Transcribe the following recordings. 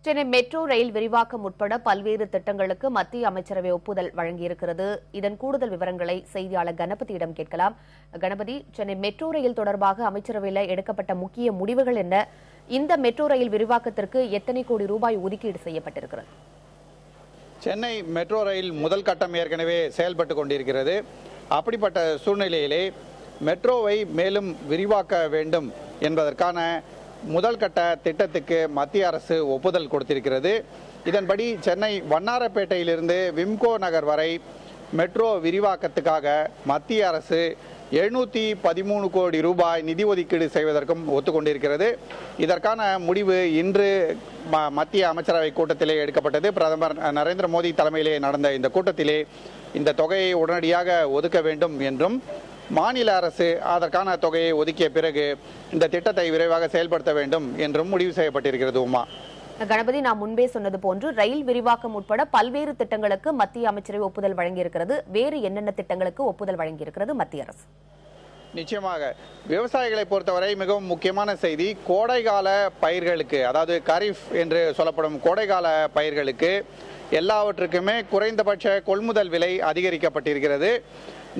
Chennai metro rail விரிவாக்கம் உட்பட பல்வேறு திட்டங்களுக்கு மத்திய அமைச்சரவை ஒப்புதல் வழங்கியிருக்கிறது. இதன் கூடுதல் விவரங்களை செய்தியாளர் கணபதியிடம் கேட்கலாம். கணபதி, சென்னை மெட்ரோ ரயில் தொடர்பாக அமைச்சரவையில் எடுக்கப்பட்ட முக்கிய முடிவுகள் என்ன? இந்த மெட்ரோ ரயில் விரிவாக்கத்திற்கு எத்தனை கோடி ரூபாய் ஒதுக்கீடு செய்யப்பட்டிருக்கிறது? சென்னை மெட்ரோ ரயில் முதல் கட்டம் ஏற்கனவே செயல்பட்டு கொண்டிருக்கிறது. அப்படிப்பட்ட சூழ்நிலையிலே மெட்ரோவை மேலும் விரிவாக்க வேண்டும் என்பதற்கான முதல் கட்ட திட்டத்துக்கு மத்திய அரசு ஒப்புதல் கொடுத்திருக்கிறது. இதன்படி சென்னை வண்ணாரப்பேட்டையிலிருந்து விம்கோ நகர் வரை மெட்ரோ விரிவாக்கத்துக்காக மத்திய அரசு 713 கோடி ரூபாய் நிதி ஒதுக்கீடு செய்வதற்கும் ஒத்துக்கொண்டிருக்கிறது. இதற்கான முடிவு இன்று மத்திய அமைச்சரவை கூட்டத்திலே எடுக்கப்பட்டது. பிரதமர் நரேந்திர மோடி தலைமையிலே நடந்த இந்த கூட்டத்திலே இந்த தொகையை உடனடியாக ஒதுக்க வேண்டும் என்றும், மாநில அரசு அதற்கான தொகையை ஒதுக்கிய பிறகு இந்த திட்டத்தை விரைவாக செயல்படுத்த வேண்டும் என்றும் முடிவு செய்யப்பட்டிருக்கிறது. உமா கணபதி, நான் முன்பே சொன்னது போன்று ரயில் விரிவாக்கம் உட்பட பல்வேறு திட்டங்களுக்கு மத்திய அமைச்சரவை ஒப்புதல் வழங்கியிருக்கிறது. வேறு என்னென்ன திட்டங்களுக்கு ஒப்புதல் வழங்கியிருக்கிறது மத்திய அரசு? நிச்சயமாக விவசாயிகளை பொறுத்தவரை மிகவும் முக்கியமான செய்தி, கோடைகால பயிர்களுக்கு, அதாவது கரீஃப் என்று சொல்லப்படும் கோடைகால பயிர்களுக்கு எல்லாவற்றுக்குமே குறைந்தபட்ச கொள்முதல் விலை அதிகரிக்கப்பட்டிருக்கிறது.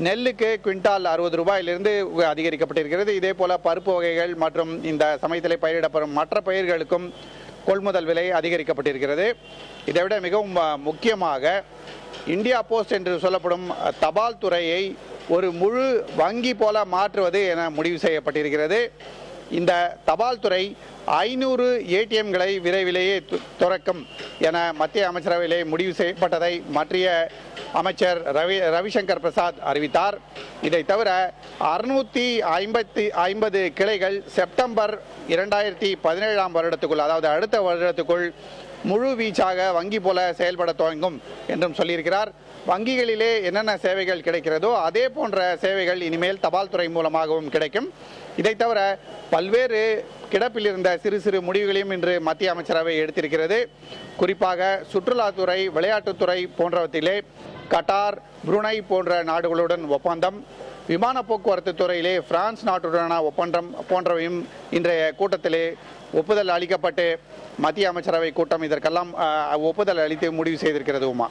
நெல்லுக்கு குவிண்டால் 60 ரூபாயிலிருந்து அதிகரிக்கப்பட்டிருக்கிறது. இதே போல பருப்பு வகைகள் மற்றும் இந்த சமயத்திலே பயிரிடப்படும் மற்ற பயிர்களுக்கும் கொள்முதல் விலை அதிகரிக்கப்பட்டிருக்கிறது. இதைவிட மிகவும் முக்கியமாக இந்தியா போஸ்ட் என்று சொல்லப்படும் தபால் துறையை ஒரு முழு வங்கி போல மாற்றுவது என முடிவு செய்யப்பட்டிருக்கிறது. இந்த தபால் துறை 500 ஏடிஎம்களை விரைவிலேயே துறக்கும் என மத்திய அமைச்சரவையிலே முடிவு செய்யப்பட்டதை மத்திய அமைச்சர் ரவிசங்கர் பிரசாத் அறிவித்தார். இதை தவிர 650 கிளைகள் செப்டம்பர் 2017 வருடத்துக்குள், அதாவது அடுத்த வருடத்துக்குள் முழு வீச்சாக வங்கி போல செயல்பட துவங்கும் என்றும் சொல்லியிருக்கிறார். வங்கிகளிலே என்னென்ன சேவைகள் கிடைக்கிறதோ அதே போன்ற சேவைகள் இனிமேல் தபால் துறை மூலமாகவும் கிடைக்கும். இதை தவிர பல்வேறு கிடப்பில் இருந்த சிறு சிறு முடிவுகளையும் இன்று மத்திய அமைச்சரவை எடுத்திருக்கிறது. குறிப்பாக சுற்றுலாத்துறை, விளையாட்டுத்துறை போன்றவற்றிலே கட்டார், புருனை போன்ற நாடுகளுடன் ஒப்பந்தம், விமான போக்குவரத்து துறையிலே பிரான்ஸ் நாட்டுடனான ஒப்பந்தம் போன்றவையும் இன்றைய கூட்டத்திலே ஒப்புதல் அளிக்கப்பட்டு மத்திய அமைச்சரவை கூட்டம் இதற்கெல்லாம் ஒப்புதல் அளித்து முடிவு செய்திருக்கிறது. உமா